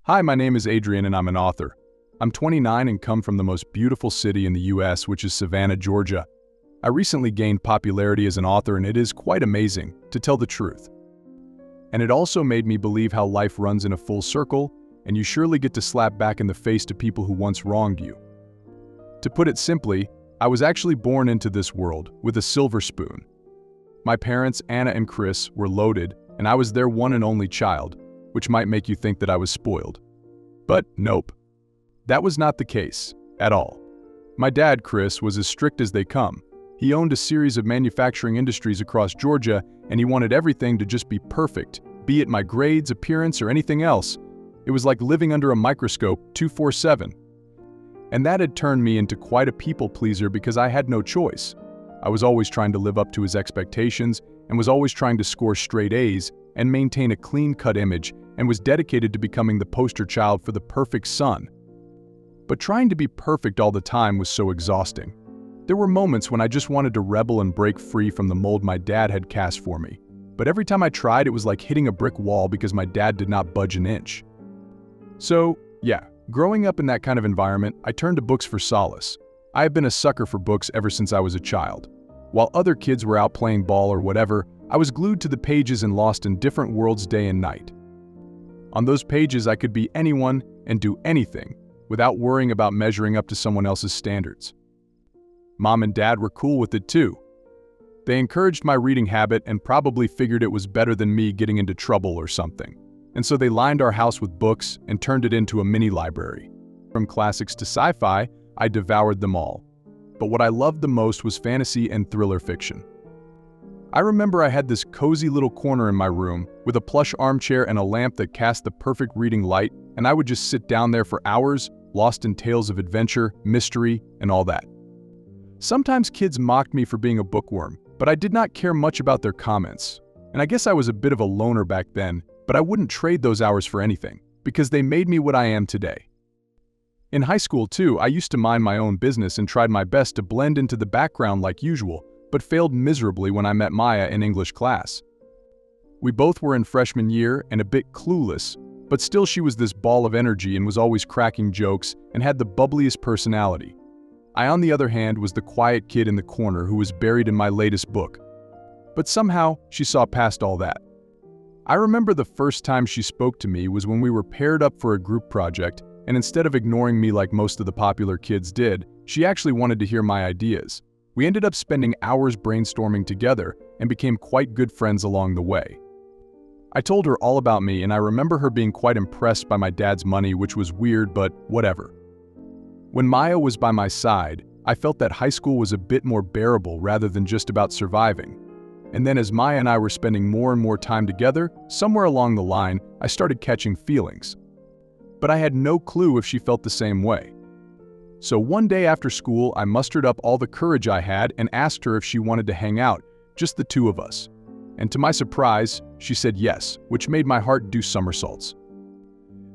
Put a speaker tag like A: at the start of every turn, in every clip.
A: Hi, my name is Adrian and I'm an author. I'm 29 and come from the most beautiful city in the US, which is Savannah, Georgia. I recently gained popularity as an author and it is quite amazing, to tell the truth. And it also made me believe how life runs in a full circle, and you surely get to slap back in the face to people who once wronged you. To put it simply, I was actually born into this world with a silver spoon. My parents, Anna and Chris, were loaded, and I was their one and only child, which might make you think that I was spoiled. But nope. That was not the case, at all. My dad, Chris, was as strict as they come. He owned a series of manufacturing industries across Georgia, and he wanted everything to just be perfect, be it my grades, appearance, or anything else. It was like living under a microscope 24/7. And that had turned me into quite a people pleaser because I had no choice. I was always trying to live up to his expectations and was always trying to score straight A's and maintain a clean-cut image, and was dedicated to becoming the poster child for the perfect son. But trying to be perfect all the time was so exhausting. There were moments when I just wanted to rebel and break free from the mold my dad had cast for me. But every time I tried, it was like hitting a brick wall because my dad did not budge an inch. So, yeah, growing up in that kind of environment, I turned to books for solace. I have been a sucker for books ever since I was a child. While other kids were out playing ball or whatever, I was glued to the pages and lost in different worlds day and night. On those pages, I could be anyone and do anything without worrying about measuring up to someone else's standards. Mom and Dad were cool with it too. They encouraged my reading habit and probably figured it was better than me getting into trouble or something. And so they lined our house with books and turned it into a mini library. From classics to sci-fi, I devoured them all. But what I loved the most was fantasy and thriller fiction. I remember I had this cozy little corner in my room with a plush armchair and a lamp that cast the perfect reading light, and I would just sit down there for hours, lost in tales of adventure, mystery, and all that. Sometimes kids mocked me for being a bookworm, but I did not care much about their comments. And I guess I was a bit of a loner back then, but I wouldn't trade those hours for anything, because they made me what I am today. In high school too, I used to mind my own business and tried my best to blend into the background like usual, but failed miserably when I met Maya in English class. We both were in freshman year and a bit clueless, but still she was this ball of energy and was always cracking jokes and had the bubbliest personality. I, on the other hand, was the quiet kid in the corner who was buried in my latest book. But somehow, she saw past all that. I remember the first time she spoke to me was when we were paired up for a group project, and instead of ignoring me like most of the popular kids did, she actually wanted to hear my ideas. We ended up spending hours brainstorming together and became quite good friends along the way. I told her all about me, and I remember her being quite impressed by my dad's money, which was weird, but whatever. When Maya was by my side, I felt that high school was a bit more bearable rather than just about surviving. And then as Maya and I were spending more and more time together, somewhere along the line, I started catching feelings. But I had no clue if she felt the same way. So one day after school, I mustered up all the courage I had and asked her if she wanted to hang out, just the two of us. And to my surprise, she said yes, which made my heart do somersaults.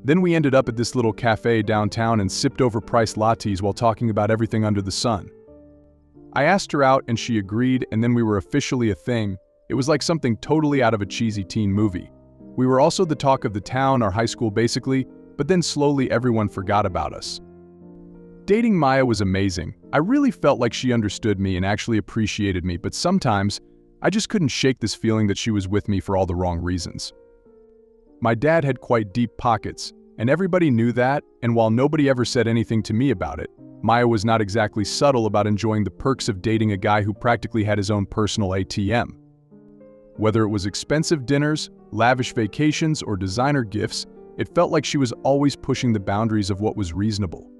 A: Then we ended up at this little cafe downtown and sipped overpriced lattes while talking about everything under the sun. I asked her out and she agreed, and then we were officially a thing. It was like something totally out of a cheesy teen movie. We were also the talk of the town, our high school basically, but then slowly everyone forgot about us. Dating Maya was amazing. I really felt like she understood me and actually appreciated me, but sometimes I just couldn't shake this feeling that she was with me for all the wrong reasons. My dad had quite deep pockets, and everybody knew that, and while nobody ever said anything to me about it, Maya was not exactly subtle about enjoying the perks of dating a guy who practically had his own personal ATM. Whether it was expensive dinners, lavish vacations, or designer gifts, it felt like she was always pushing the boundaries of what was reasonable.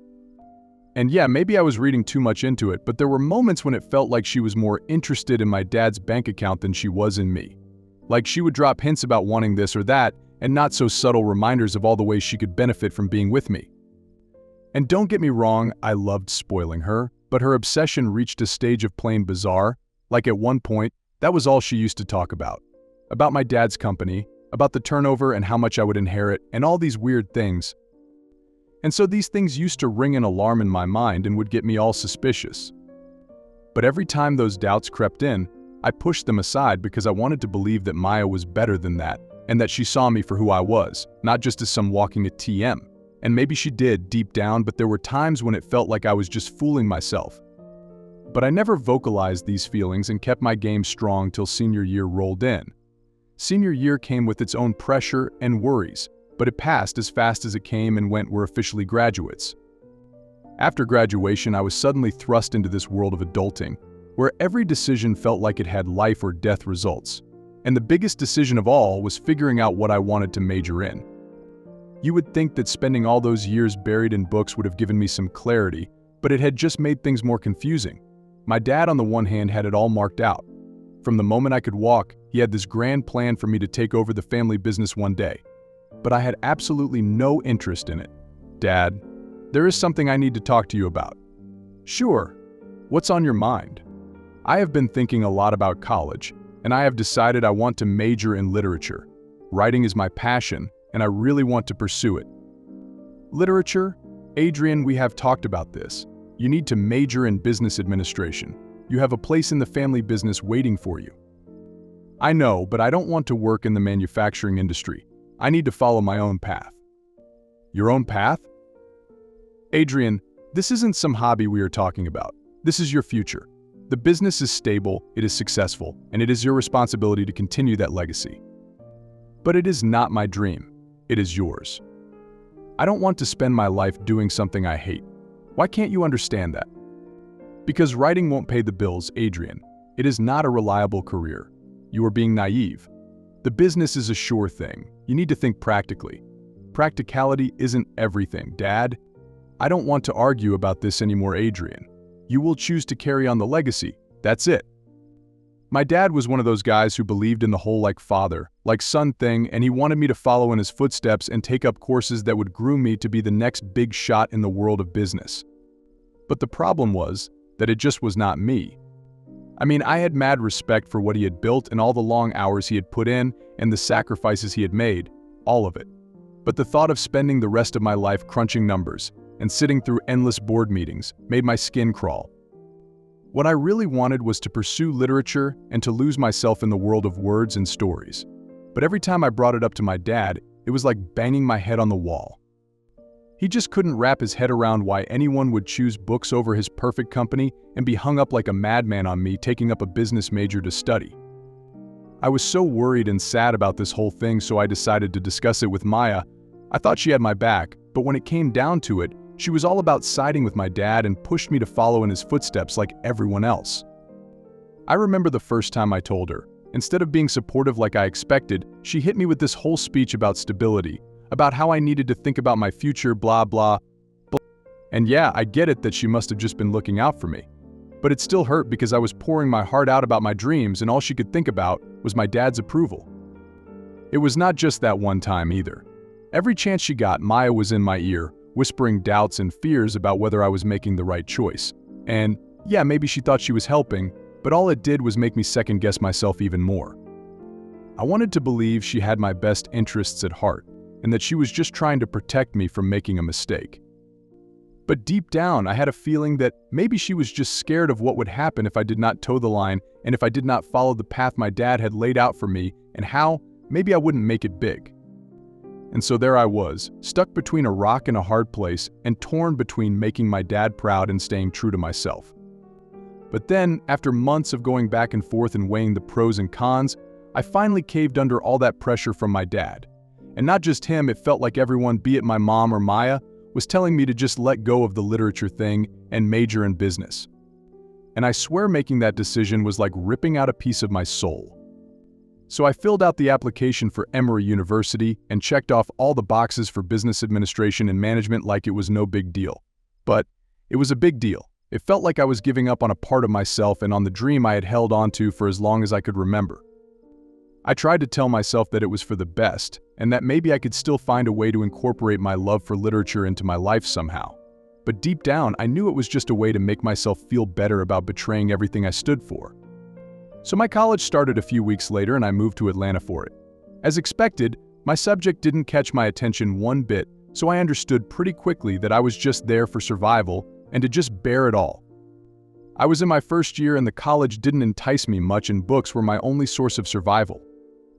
A: And yeah, maybe I was reading too much into it, but there were moments when it felt like she was more interested in my dad's bank account than she was in me. Like she would drop hints about wanting this or that, and not so subtle reminders of all the ways she could benefit from being with me. And don't get me wrong, I loved spoiling her, but her obsession reached a stage of plain bizarre. Like at one point, that was all she used to talk about. About my dad's company, about the turnover and how much I would inherit, and all these weird things. And so these things used to ring an alarm in my mind and would get me all suspicious. But every time those doubts crept in, I pushed them aside because I wanted to believe that Maya was better than that, and that she saw me for who I was, not just as some walking ATM. And maybe she did deep down, but there were times when it felt like I was just fooling myself. But I never vocalized these feelings and kept my game strong till senior year rolled in. Senior year came with its own pressure and worries, but it passed as fast as it came and we're officially graduates. After graduation, I was suddenly thrust into this world of adulting, where every decision felt like it had life or death results. And the biggest decision of all was figuring out what I wanted to major in. You would think that spending all those years buried in books would have given me some clarity, but it had just made things more confusing. My dad, on the one hand, had it all marked out. From the moment I could walk, he had this grand plan for me to take over the family business one day. But I had absolutely no interest in it. Dad, there is something I need to talk to you about. Sure. What's on your mind? I have been thinking a lot about college, and I have decided I want to major in literature. Writing is my passion, and I really want to pursue it. Literature? Adrian, we have talked about this. You need to major in business administration. You have a place in the family business waiting for you. I know, but I don't want to work in the manufacturing industry. I need to follow my own path. Your own path? Adrian, this isn't some hobby we are talking about. This is your future. The business is stable, it is successful, and it is your responsibility to continue that legacy. But it is not my dream. It is yours. I don't want to spend my life doing something I hate. Why can't you understand that? Because writing won't pay the bills, Adrian. It is not a reliable career. You are being naive. The business is a sure thing. You need to think practically. Practicality isn't everything, Dad. I don't want to argue about this anymore, Adrian. You will choose to carry on the legacy. That's it. My dad was one of those guys who believed in the whole like father, like son thing, and he wanted me to follow in his footsteps and take up courses that would groom me to be the next big shot in the world of business. But the problem was that it just was not me. I mean, I had mad respect for what he had built and all the long hours he had put in and the sacrifices he had made, all of it. But the thought of spending the rest of my life crunching numbers and sitting through endless board meetings made my skin crawl. What I really wanted was to pursue literature and to lose myself in the world of words and stories. But every time I brought it up to my dad, it was like banging my head on the wall. He just couldn't wrap his head around why anyone would choose books over his perfect company and be hung up like a madman on me taking up a business major to study. I was so worried and sad about this whole thing, so I decided to discuss it with Maya. I thought she had my back, but when it came down to it, she was all about siding with my dad and pushed me to follow in his footsteps like everyone else. I remember the first time I told her. Instead of being supportive like I expected, she hit me with this whole speech about stability, about how I needed to think about my future, blah, blah, blah. And yeah, I get it that she must have just been looking out for me. But it still hurt because I was pouring my heart out about my dreams and all she could think about was my dad's approval. It was not just that one time either. Every chance she got, Maya was in my ear, whispering doubts and fears about whether I was making the right choice. And yeah, maybe she thought she was helping, but all it did was make me second-guess myself even more. I wanted to believe she had my best interests at heart, and that she was just trying to protect me from making a mistake. But deep down, I had a feeling that maybe she was just scared of what would happen if I did not toe the line and if I did not follow the path my dad had laid out for me, and how maybe I wouldn't make it big. And so there I was, stuck between a rock and a hard place and torn between making my dad proud and staying true to myself. But then, after months of going back and forth and weighing the pros and cons, I finally caved under all that pressure from my dad. And not just him, it felt like everyone, be it my mom or Maya, was telling me to just let go of the literature thing and major in business. And I swear making that decision was like ripping out a piece of my soul. So I filled out the application for Emory University and checked off all the boxes for business administration and management like it was no big deal. But it was a big deal. It felt like I was giving up on a part of myself and on the dream I had held onto for as long as I could remember. I tried to tell myself that it was for the best, and that maybe I could still find a way to incorporate my love for literature into my life somehow. But deep down, I knew it was just a way to make myself feel better about betraying everything I stood for. So my college started a few weeks later and I moved to Atlanta for it. As expected, my subject didn't catch my attention one bit, so I understood pretty quickly that I was just there for survival and to just bear it all. I was in my first year and the college didn't entice me much and books were my only source of survival.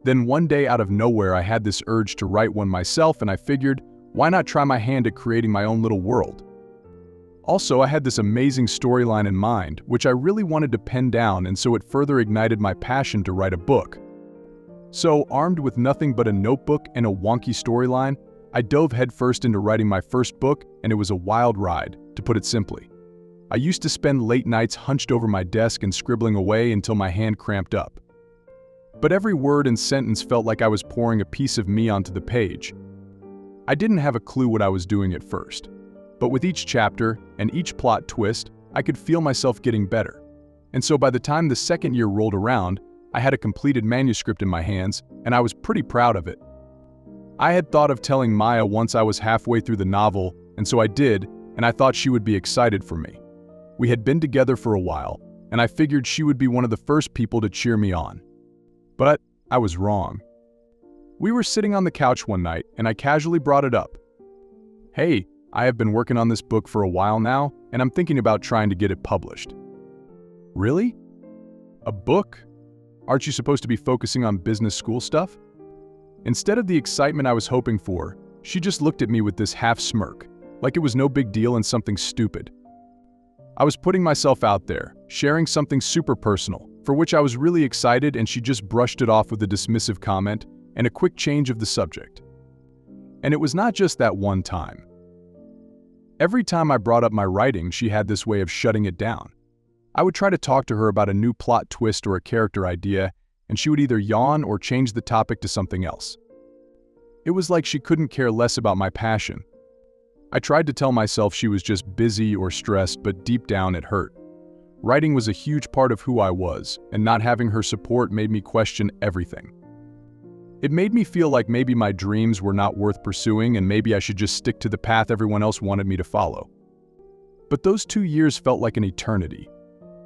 A: Then one day out of nowhere I had this urge to write one myself, and I figured, why not try my hand at creating my own little world? Also, I had this amazing storyline in mind, which I really wanted to pen down, and so it further ignited my passion to write a book. So, armed with nothing but a notebook and a wonky storyline, I dove headfirst into writing my first book, and it was a wild ride, to put it simply. I used to spend late nights hunched over my desk and scribbling away until my hand cramped up. But every word and sentence felt like I was pouring a piece of me onto the page. I didn't have a clue what I was doing at first, but with each chapter and each plot twist, I could feel myself getting better. And so by the time the second year rolled around, I had a completed manuscript in my hands, and I was pretty proud of it. I had thought of telling Maya once I was halfway through the novel, and so I did, and I thought she would be excited for me. We had been together for a while, and I figured she would be one of the first people to cheer me on. But I was wrong. We were sitting on the couch one night, and I casually brought it up. Hey, I have been working on this book for a while now, and I'm thinking about trying to get it published. Really? A book? Aren't you supposed to be focusing on business school stuff? Instead of the excitement I was hoping for, she just looked at me with this half smirk, like it was no big deal and something stupid. I was putting myself out there, sharing something super personal, for which I was really excited, and she just brushed it off with a dismissive comment and a quick change of the subject. And it was not just that one time. Every time I brought up my writing, she had this way of shutting it down. I would try to talk to her about a new plot twist or a character idea, and she would either yawn or change the topic to something else. It was like she couldn't care less about my passion. I tried to tell myself she was just busy or stressed, but deep down it hurt. Writing was a huge part of who I was, and not having her support made me question everything. It made me feel like maybe my dreams were not worth pursuing, and maybe I should just stick to the path everyone else wanted me to follow. But those 2 years felt like an eternity.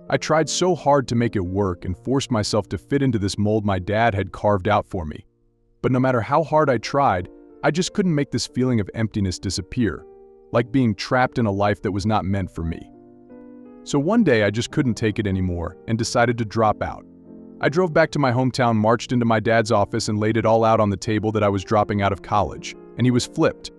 A: I tried so hard to make it work and forced myself to fit into this mold my dad had carved out for me. But no matter how hard I tried, I just couldn't make this feeling of emptiness disappear, like being trapped in a life that was not meant for me. So one day I just couldn't take it anymore and decided to drop out. I drove back to my hometown, marched into my dad's office, and laid it all out on the table that I was dropping out of college, and he was flipped.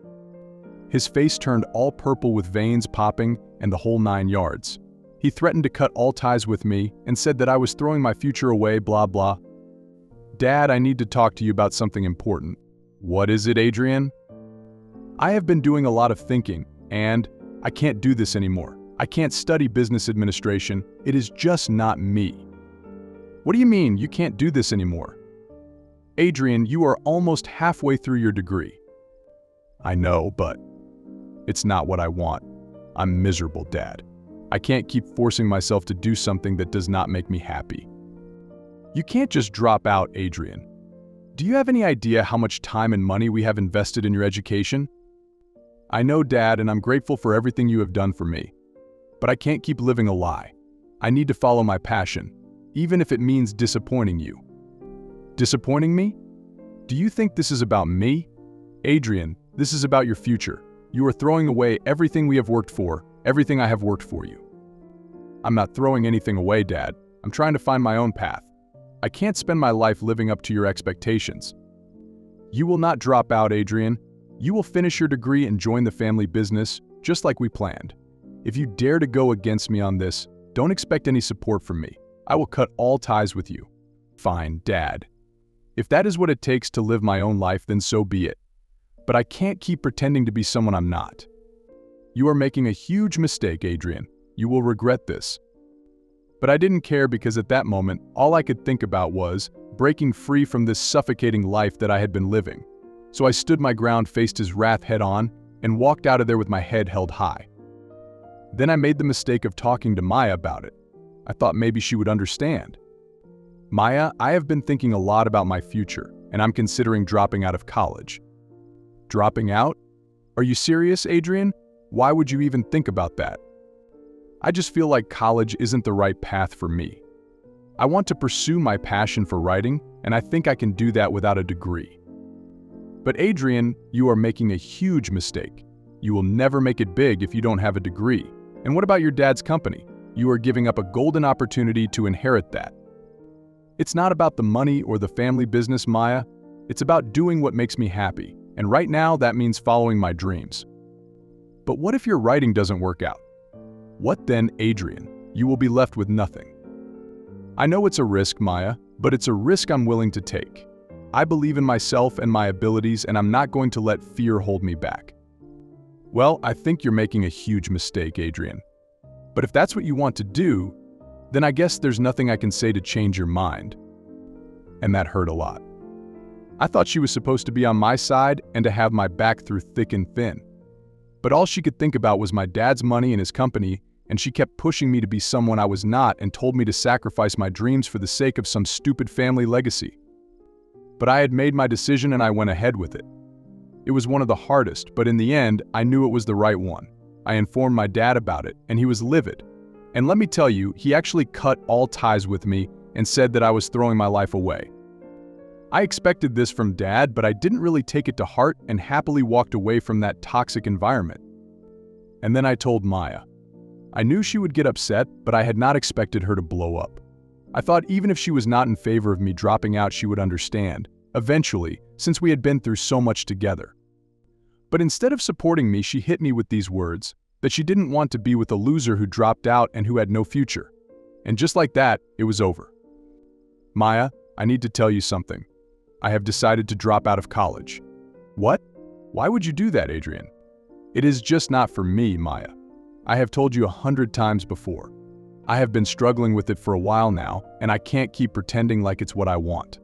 A: His face turned all purple with veins popping and the whole 9 yards. He threatened to cut all ties with me and said that I was throwing my future away, blah blah. Dad, I need to talk to you about something important. What is it, Adrian? I have been doing a lot of thinking, and I can't do this anymore. I can't study business administration. It is just not me. What do you mean you can't do this anymore? Adrian, you are almost halfway through your degree. I know, but it's not what I want. I'm miserable, Dad. I can't keep forcing myself to do something that does not make me happy. You can't just drop out, Adrian. Do you have any idea how much time and money we have invested in your education? I know, Dad, and I'm grateful for everything you have done for me. But I can't keep living a lie. I need to follow my passion, even if it means disappointing you. Disappointing me? Do you think this is about me? Adrian, this is about your future. You are throwing away everything we have worked for, everything I have worked for you. I'm not throwing anything away, Dad. I'm trying to find my own path. I can't spend my life living up to your expectations. You will not drop out, Adrian. You will finish your degree and join the family business, just like we planned. If you dare to go against me on this, don't expect any support from me. I will cut all ties with you. Fine, Dad. If that is what it takes to live my own life, then so be it. But I can't keep pretending to be someone I'm not. You are making a huge mistake, Adrian. You will regret this. But I didn't care, because at that moment, all I could think about was breaking free from this suffocating life that I had been living. So I stood my ground, faced his wrath head on, and walked out of there with my head held high. Then I made the mistake of talking to Maya about it. I thought maybe she would understand. Maya, I have been thinking a lot about my future, and I'm considering dropping out of college. Dropping out? Are you serious, Adrian? Why would you even think about that? I just feel like college isn't the right path for me. I want to pursue my passion for writing, and I think I can do that without a degree. But Adrian, you are making a huge mistake. You will never make it big if you don't have a degree. And what about your dad's company? You are giving up a golden opportunity to inherit that. It's not about the money or the family business, Maya. It's about doing what makes me happy, and right now that means following my dreams. But what if your writing doesn't work out? What then, Adrian? You will be left with nothing. I know it's a risk, Maya, but it's a risk I'm willing to take. I believe in myself and my abilities, and I'm not going to let fear hold me back. Well, I think you're making a huge mistake, Adrian. But if that's what you want to do, then I guess there's nothing I can say to change your mind. And that hurt a lot. I thought she was supposed to be on my side and to have my back through thick and thin. But all she could think about was my dad's money and his company, and she kept pushing me to be someone I was not and told me to sacrifice my dreams for the sake of some stupid family legacy. But I had made my decision and I went ahead with it. It was one of the hardest, but in the end, I knew it was the right one. I informed my dad about it, and he was livid. And let me tell you, he actually cut all ties with me and said that I was throwing my life away. I expected this from Dad, but I didn't really take it to heart and happily walked away from that toxic environment. And then I told Maya. I knew she would get upset, but I had not expected her to blow up. I thought even if she was not in favor of me dropping out, she would understand, eventually, since we had been through so much together. But instead of supporting me, she hit me with these words, that she didn't want to be with a loser who dropped out and who had no future. And just like that, it was over. Maya, I need to tell you something. I have decided to drop out of college. What? Why would you do that, Adrian? It is just not for me, Maya. I have told you 100 times before. I have been struggling with it for a while now, and I can't keep pretending like it's what I want.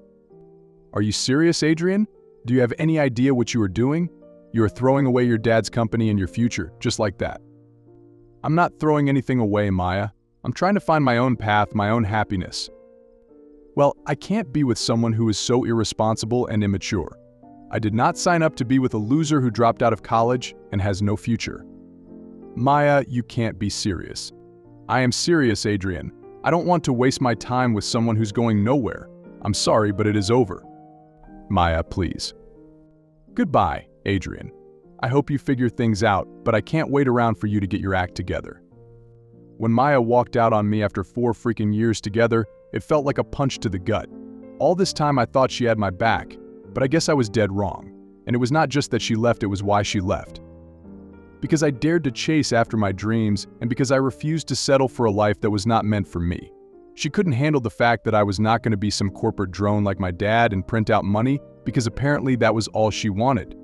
A: Are you serious, Adrian? Do you have any idea what you are doing? You are throwing away your dad's company and your future, just like that. I'm not throwing anything away, Maya. I'm trying to find my own path, my own happiness. Well, I can't be with someone who is so irresponsible and immature. I did not sign up to be with a loser who dropped out of college and has no future. Maya, you can't be serious. I am serious, Adrian. I don't want to waste my time with someone who's going nowhere. I'm sorry, but it is over. Maya, please. Goodbye, Adrian. I hope you figure things out, but I can't wait around for you to get your act together. When Maya walked out on me after 4 freaking years together, it felt like a punch to the gut. All this time I thought she had my back, but I guess I was dead wrong. And it was not just that she left, it was why she left. Because I dared to chase after my dreams, and because I refused to settle for a life that was not meant for me. She couldn't handle the fact that I was not going to be some corporate drone like my dad and print out money, because apparently that was all she wanted.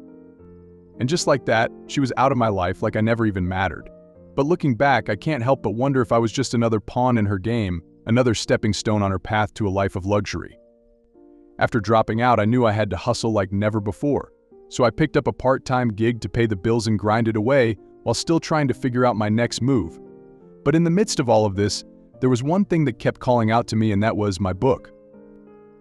A: And just like that, she was out of my life like I never even mattered. But looking back, I can't help but wonder if I was just another pawn in her game, another stepping stone on her path to a life of luxury. After dropping out, I knew I had to hustle like never before. So I picked up a part-time gig to pay the bills and grind it away while still trying to figure out my next move. But in the midst of all of this, there was one thing that kept calling out to me, and that was my book.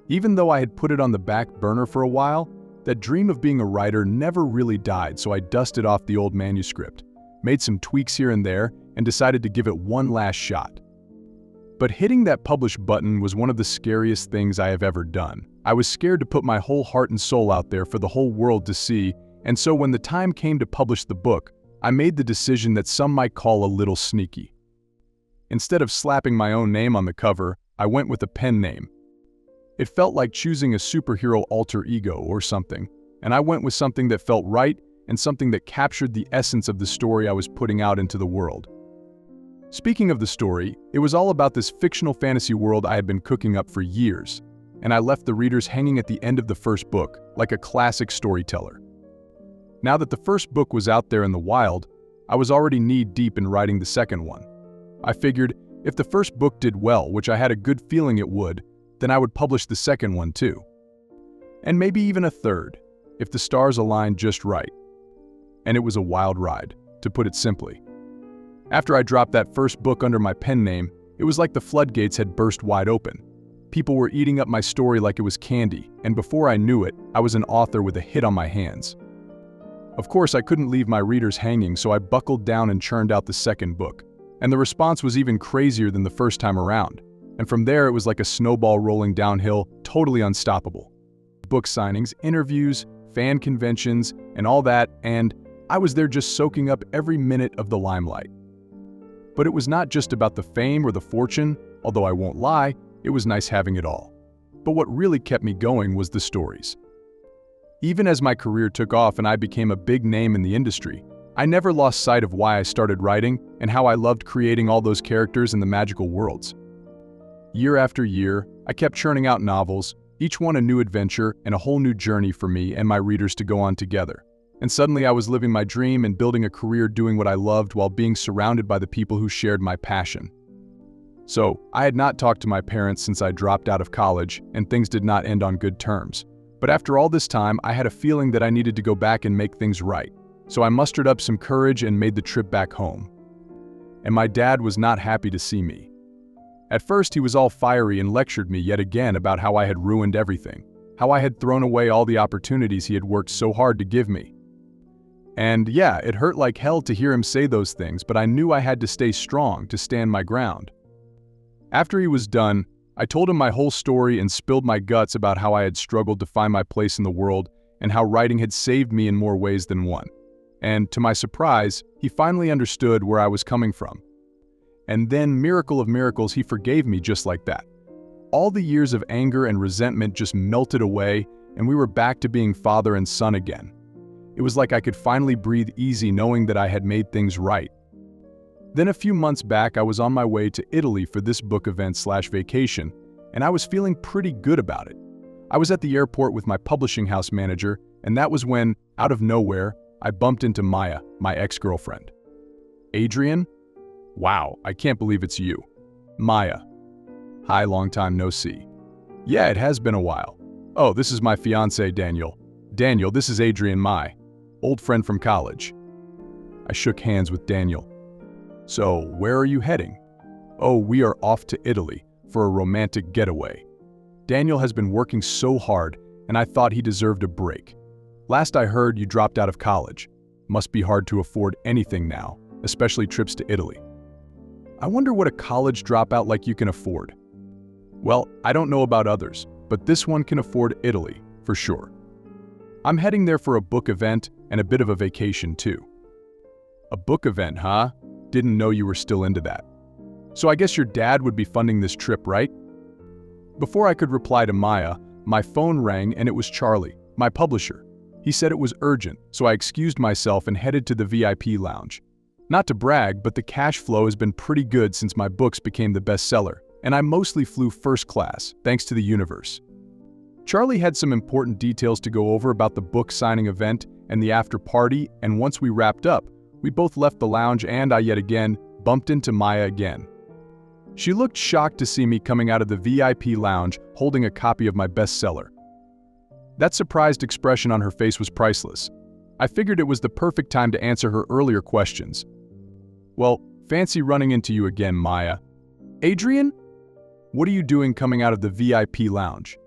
A: Even though I had put it on the back burner for a while, that dream of being a writer never really died, so I dusted off the old manuscript, made some tweaks here and there, and decided to give it one last shot. But hitting that publish button was one of the scariest things I have ever done. I was scared to put my whole heart and soul out there for the whole world to see, and so when the time came to publish the book, I made the decision that some might call a little sneaky. Instead of slapping my own name on the cover, I went with a pen name. It felt like choosing a superhero alter ego or something, and I went with something that felt right and something that captured the essence of the story I was putting out into the world. Speaking of the story, it was all about this fictional fantasy world I had been cooking up for years, and I left the readers hanging at the end of the first book, like a classic storyteller. Now that the first book was out there in the wild, I was already knee-deep in writing the second one. I figured, if the first book did well, which I had a good feeling it would, then I would publish the second one too. And maybe even a third, if the stars aligned just right. And it was a wild ride, to put it simply. After I dropped that first book under my pen name, it was like the floodgates had burst wide open. People were eating up my story like it was candy, and before I knew it, I was an author with a hit on my hands. Of course, I couldn't leave my readers hanging, so I buckled down and churned out the second book. And the response was even crazier than the first time around. And from there, it was like a snowball rolling downhill, totally unstoppable. Book signings, interviews, fan conventions, and all that, and I was there just soaking up every minute of the limelight. But it was not just about the fame or the fortune, although I won't lie, it was nice having it all. But what really kept me going was the stories. Even as my career took off and I became a big name in the industry, I never lost sight of why I started writing and how I loved creating all those characters in the magical worlds. Year after year, I kept churning out novels, each one a new adventure and a whole new journey for me and my readers to go on together. And suddenly I was living my dream and building a career doing what I loved while being surrounded by the people who shared my passion. So, I had not talked to my parents since I dropped out of college, and things did not end on good terms. But after all this time, I had a feeling that I needed to go back and make things right. So I mustered up some courage and made the trip back home. And my dad was not happy to see me. At first, he was all fiery and lectured me yet again about how I had ruined everything, how I had thrown away all the opportunities he had worked so hard to give me. And yeah, it hurt like hell to hear him say those things, but I knew I had to stay strong to stand my ground. After he was done, I told him my whole story and spilled my guts about how I had struggled to find my place in the world and how writing had saved me in more ways than one. And to my surprise, he finally understood where I was coming from. And then, miracle of miracles, he forgave me just like that. All the years of anger and resentment just melted away, and we were back to being father and son again. It was like I could finally breathe easy knowing that I had made things right. Then a few months back, I was on my way to Italy for this book event/vacation, and I was feeling pretty good about it. I was at the airport with my publishing house manager, and that was when, out of nowhere, I bumped into Maya, my ex-girlfriend. Adrian? Wow, I can't believe it's you. Maya. Hi, long time no see. Yeah, it has been a while. Oh, this is my fiancé, Daniel. Daniel, this is Adrian, my old friend from college. I shook hands with Daniel. So, where are you heading? Oh, we are off to Italy for a romantic getaway. Daniel has been working so hard, and I thought he deserved a break. Last I heard, you dropped out of college. Must be hard to afford anything now, especially trips to Italy. I wonder what a college dropout like you can afford. Well, I don't know about others, but this one can afford Italy, for sure. I'm heading there for a book event and a bit of a vacation too. A book event, huh? Didn't know you were still into that. So I guess your dad would be funding this trip, right? Before I could reply to Maya, my phone rang and it was Charlie, my publisher. He said it was urgent, so I excused myself and headed to the VIP lounge. Not to brag, but the cash flow has been pretty good since my books became the bestseller, and I mostly flew first class, thanks to the universe. Charlie had some important details to go over about the book signing event and the after party, and once we wrapped up, we both left the lounge and I yet again bumped into Maya again. She looked shocked to see me coming out of the VIP lounge holding a copy of my bestseller. That surprised expression on her face was priceless. I figured it was the perfect time to answer her earlier questions. Well, fancy running into you again, Maya. Adrian? What are you doing coming out of the VIP lounge?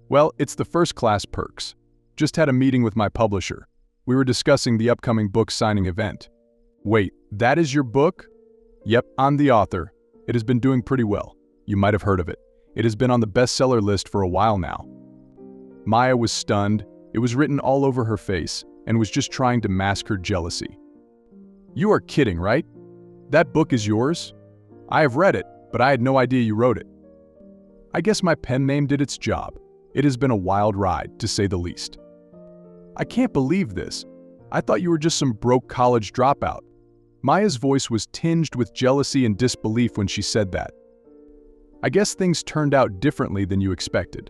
A: Well, it's the first class perks. Just had a meeting with my publisher. We were discussing the upcoming book signing event. Wait, that is your book? Yep, I'm the author. It has been doing pretty well. You might have heard of it. It has been on the bestseller list for a while now. Maya was stunned. It was written all over her face and was just trying to mask her jealousy. You are kidding, right? That book is yours? I have read it, but I had no idea you wrote it. I guess my pen name did its job. It has been a wild ride, to say the least. I can't believe this. I thought you were just some broke college dropout. Maya's voice was tinged with jealousy and disbelief when she said that. I guess things turned out differently than you expected.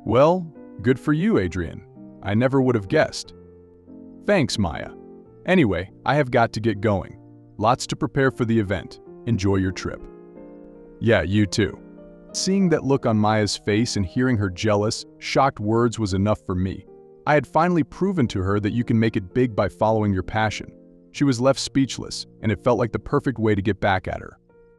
A: Well, good for you, Adrian. I never would have guessed. Thanks, Maya. Anyway, I have got to get going. Lots to prepare for the event. Enjoy your trip. Yeah, you too. Seeing that look on Maya's face and hearing her jealous, shocked words was enough for me. I had finally proven to her that you can make it big by following your passion. She was left speechless, and it felt like the perfect way to get back at her.